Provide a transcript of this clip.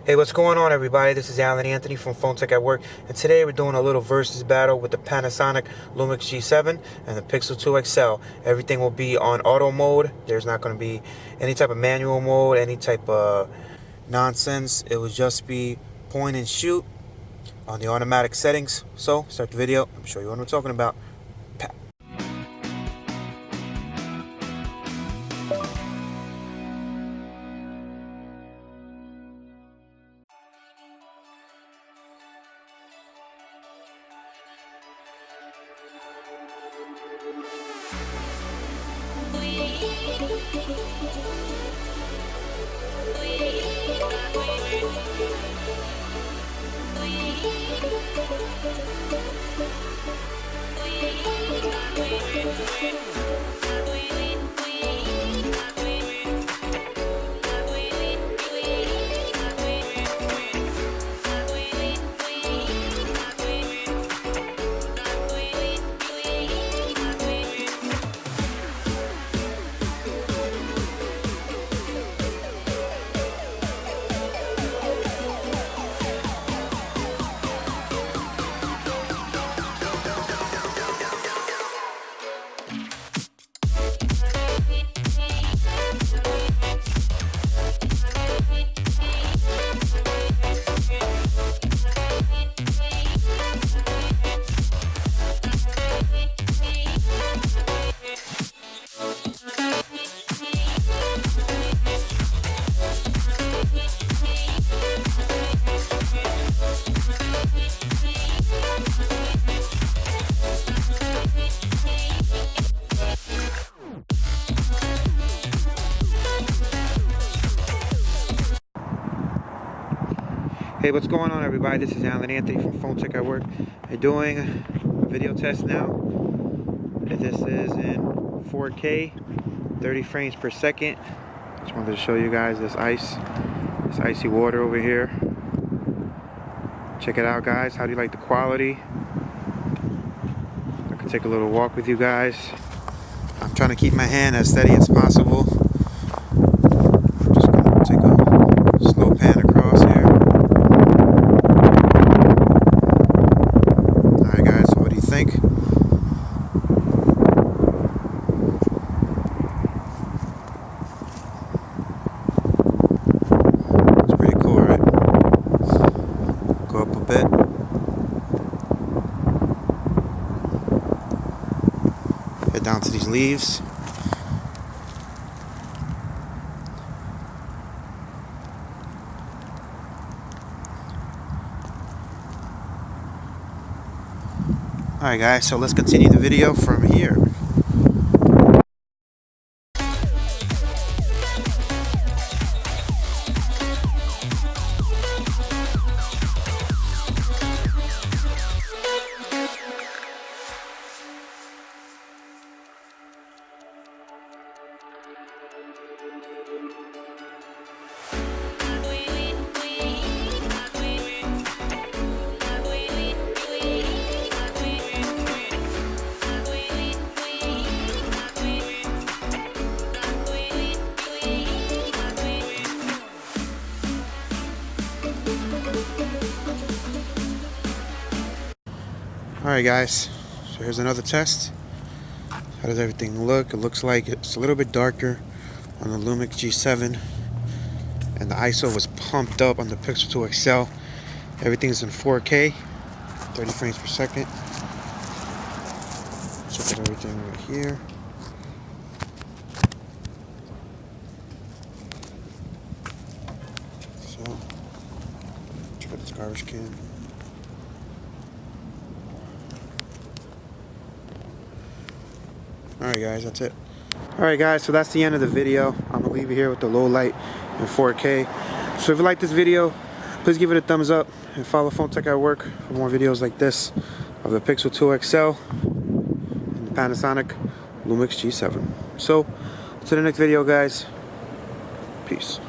Hey, what's going on, everybody? This is Alan Anthony from Pansonic at Work, and today we're doing a little versus battle with the Panasonic Lumix G7 and the Pixel 2 XL. Everything will be on auto mode. There's not going to be any type of manual mode, any type of nonsense. It will just be point and shoot on the automatic settings. So, start the video. I'm show you what I'm talking about. Hey, what's going on, everybody? This is Alan Anthony from Pansonic at Work. I'm doing a video test now. This is in 4K, 30 frames per second. Just wanted to show you guys this icy water over here. Check it out, guys. How do you like the quality? I can take a little walk with you guys. I'm trying to keep my hand as steady as possible. I'm just going to take a slow pan across here. Think. It's pretty cool, right? Go up a bit. Head down to these leaves. Alright guys, so let's continue the video from here. Alright guys, so here's another test. How does everything look? It looks like it's a little bit darker on the Lumix G7, and the ISO was pumped up on the Pixel 2 XL. Everything's in 4K, 30 frames per second. Check out everything right here. So, check out this garbage can. Alright guys, that's it. Alright guys, so that's the end of the video. I'm going to leave you here with the low light in 4K. So if you like this video, please give it a thumbs up and follow Pansonic at Work for more videos like this of the Pixel 2 XL and the Panasonic Lumix G7. So, to the next video guys. Peace.